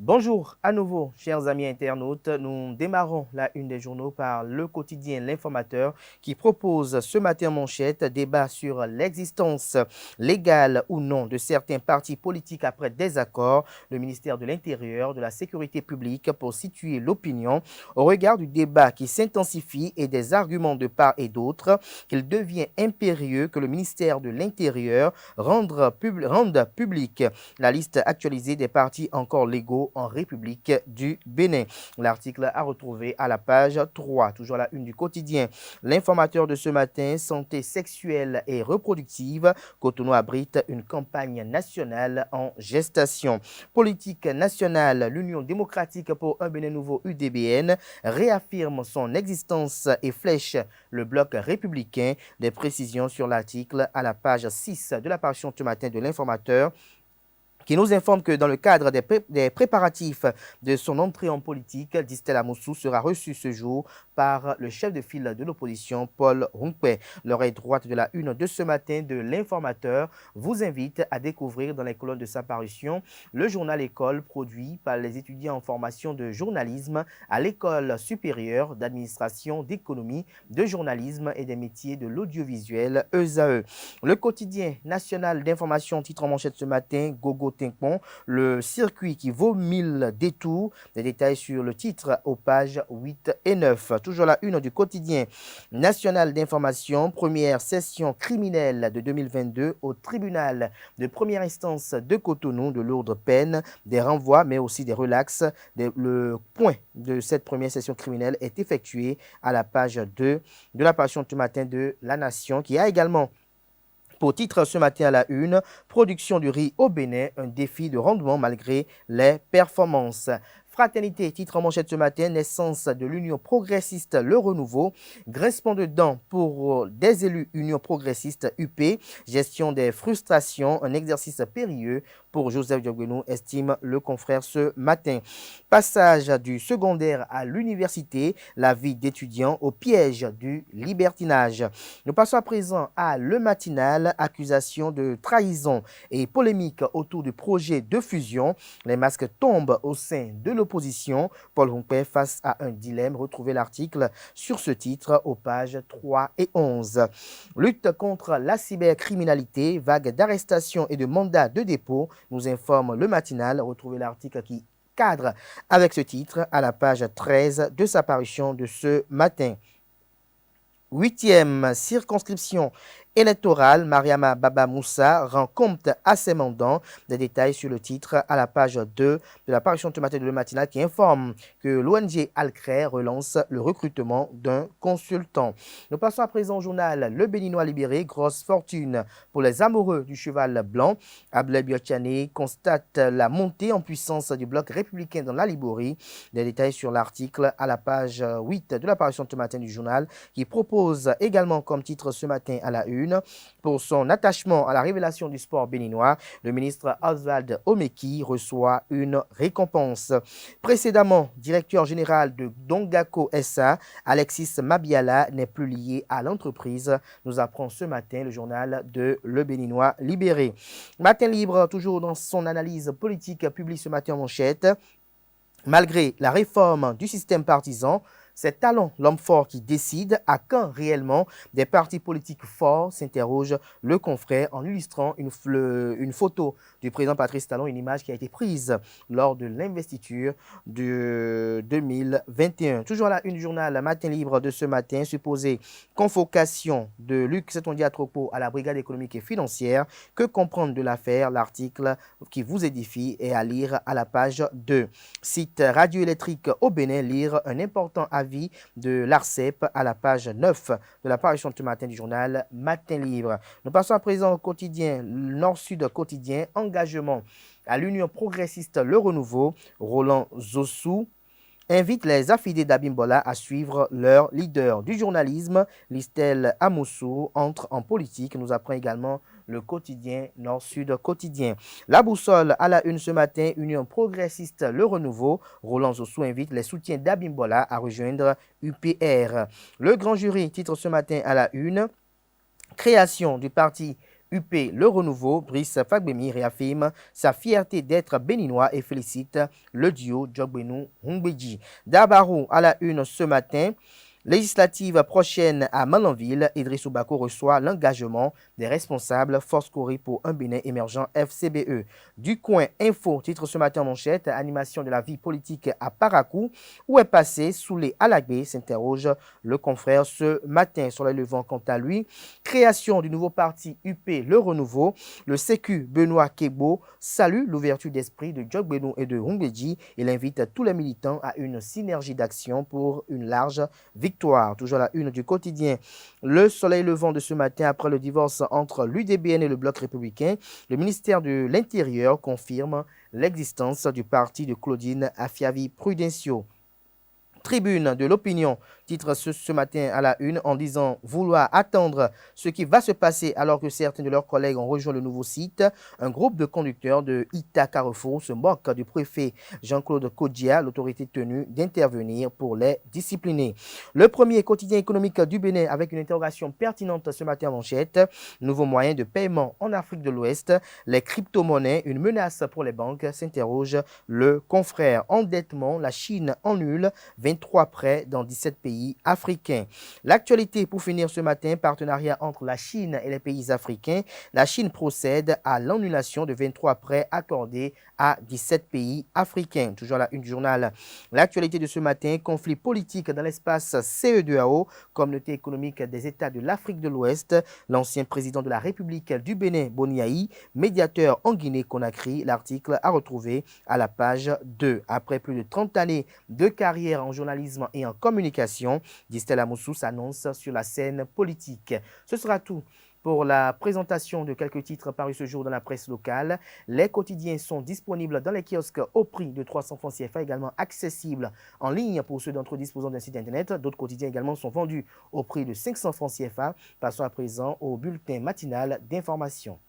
Bonjour à nouveau, chers amis internautes. Nous démarrons la une des journaux par le quotidien L'Informateur qui propose ce matin en manchette débat sur l'existence légale ou non de certains partis politiques après désaccord. Le ministère de l'Intérieur, de la Sécurité publique pour situer l'opinion au regard du débat qui s'intensifie et des arguments de part et d'autre qu'il devient impérieux que le ministère de l'Intérieur rende publique la liste actualisée des partis encore légaux en République du Bénin. L'article à retrouver à la page 3, toujours la une du quotidien. L'Informateur de ce matin, santé sexuelle et reproductive. Cotonou abrite une campagne nationale en gestation. Politique nationale, l'Union démocratique pour un Bénin nouveau UDBN réaffirme son existence et flèche le bloc républicain. Des précisions sur l'article à la page 6 de la parution ce matin de l'Informateur, qui nous informe que dans le cadre des préparatifs de son entrée en politique, Distel Amoussou sera reçu ce jour par le chef de file de l'opposition, Paul Hunkwe. L'oreille droite de la une de ce matin de l'Informateur vous invite à découvrir dans les colonnes de sa parution le journal École produit par les étudiants en formation de journalisme à l'École supérieure d'administration, d'économie, de journalisme et des métiers de l'audiovisuel ESAE. Le quotidien national d'information titre en manchette ce matin, Gogo Tinkpon, le circuit qui vaut 1000 détours. Des détails sur le titre aux pages 8 et 9. Toujours la une du quotidien national d'information, première session criminelle de 2022 au tribunal de première instance de Cotonou, de lourdes peines, des renvois mais aussi des relax. Le point de cette première session criminelle est effectué à la page 2 de la parution ce matin de La Nation, qui a également pour titre ce matin à la une, production du riz au Bénin, un défi de rendement malgré les performances. Fraternité, titre en manchette ce matin, naissance de l'Union progressiste Le Renouveau, grincement de dents pour des élus Union progressiste UP, gestion des frustrations, un exercice périlleux pour Joseph Diogbenou, estime le confrère ce matin. Passage du secondaire à l'université, la vie d'étudiant au piège du libertinage. Nous passons à présent à Le Matinal, accusation de trahison et polémique autour du projet de fusion. Les masques tombent au sein de l'opposition. Paul Hunkwe face à un dilemme. Retrouvez l'article sur ce titre aux pages 3 et 11. Lutte contre la cybercriminalité, vague d'arrestations et de mandats de dépôt, nous informe Le Matinal. Retrouvez l'article qui cadre avec ce titre à la page 13 de sa parution de ce matin. 8e circonscription électorale, Mariama Baba Moussa rend compte à ses mandants. Des détails sur le titre à la page 2 de la parution ce matin de Le Matinal qui informe que l'ONG Alcré relance le recrutement d'un consultant. Nous passons à présent au journal Le Béninois libéré, grosse fortune pour les amoureux du cheval blanc. Abel Biotchane constate la montée en puissance du bloc républicain dans la Liborie. Des détails sur l'article à la page 8 de la parution ce matin du journal qui propose également comme titre ce matin à la une, pour son attachement à la révélation du sport béninois, le ministre Oswald Omeki reçoit une récompense. Précédemment, directeur général de Dongako SA, Alexis Mabiala n'est plus lié à l'entreprise, nous apprend ce matin le journal de Le Béninois libéré. Matin libre, toujours dans son analyse politique, publie ce matin en manchette. Malgré la réforme du système partisan, c'est Talon, l'homme fort qui décide. À quand réellement des partis politiques forts, s'interroge le confrère en illustrant une photo du président Patrice Talon, une image qui a été prise lors de l'investiture de 2021. Toujours là, une journal Matin libre de ce matin, supposée convocation de Luc Setondia-Tropo à la brigade économique et financière. Que comprendre de l'affaire? L'article qui vous édifie est à lire à la page 2. Site radioélectrique au Bénin, lire un important avis de l'ARCEP à la page 9 de la parution ce matin du journal Matin Libre. Nous passons à présent au quotidien Nord-Sud quotidien, engagement à l'Union progressiste Le Renouveau. Roland Zossou invite les affidés d'Abimbola à suivre leur leader du journalisme. Listel Amoussou entre en politique, nous apprend également le quotidien Nord-Sud quotidien. La boussole à la une ce matin, Union progressiste Le Renouveau. Roland Zossou invite les soutiens d'Abimbola à rejoindre UPR. Le grand jury titre ce matin à la une, création du parti UP Le Renouveau, Brice Fagbemi réaffirme sa fierté d'être béninois et félicite le duo Djogbenou-Hungbeji. Dabarou à la une ce matin. Législative prochaine à Malanville, Idrissou Bako reçoit l'engagement des responsables Force Corée pour un Bénin émergent FCBE. Du coin info, titre ce matin en manchette, animation de la vie politique à Parakou. Où est passé Soulé Alagbé, s'interroge le confrère ce matin. Sur les levants quant à lui, création du nouveau parti UP Le Renouveau. Le Sécu Benoît Kebo salue l'ouverture d'esprit de Djogbenou et de Hungbeji. Il invite tous les militants à une synergie d'action pour une large victoire. Toujours la une du quotidien. Le soleil levant de ce matin après le divorce entre l'UDBN et le Bloc républicain. Le ministère de l'Intérieur confirme l'existence du parti de Claudine Afiavi-Prudencio. Tribune de l'opinion titre ce matin à la une en disant vouloir attendre ce qui va se passer alors que certains de leurs collègues ont rejoint le nouveau site. Un groupe de conducteurs de Ita Carrefour se moque du préfet Jean-Claude Kodia, l'autorité tenue d'intervenir pour les discipliner. Le premier quotidien économique du Bénin avec une interrogation pertinente ce matin en manchette. Nouveau moyen de paiement en Afrique de l'Ouest. Les crypto-monnaies, une menace pour les banques, s'interroge le confrère. Endettement, la Chine annule 23 prêts dans 17 pays africains. L'actualité pour finir ce matin, partenariat entre la Chine et les pays africains. La Chine procède à l'annulation de 23 prêts accordés à 17 pays africains. Toujours la une du journal. L'actualité de ce matin, conflit politique dans l'espace CE2AO, communauté économique des États de l'Afrique de l'Ouest. L'ancien président de la République du Bénin, Boniaï, médiateur en Guinée-Conakry. L'article à retrouver à la page 2. Après plus de 30 années de carrière en journalisme et en communication, Distel Amoussou s'annonce sur la scène politique. Ce sera tout pour la présentation de quelques titres parus ce jour dans la presse locale. Les quotidiens sont disponibles dans les kiosques au prix de 300 francs CFA, également accessibles en ligne pour ceux d'entre eux disposant d'un site internet. D'autres quotidiens également sont vendus au prix de 500 francs CFA. Passons à présent au bulletin matinal d'information.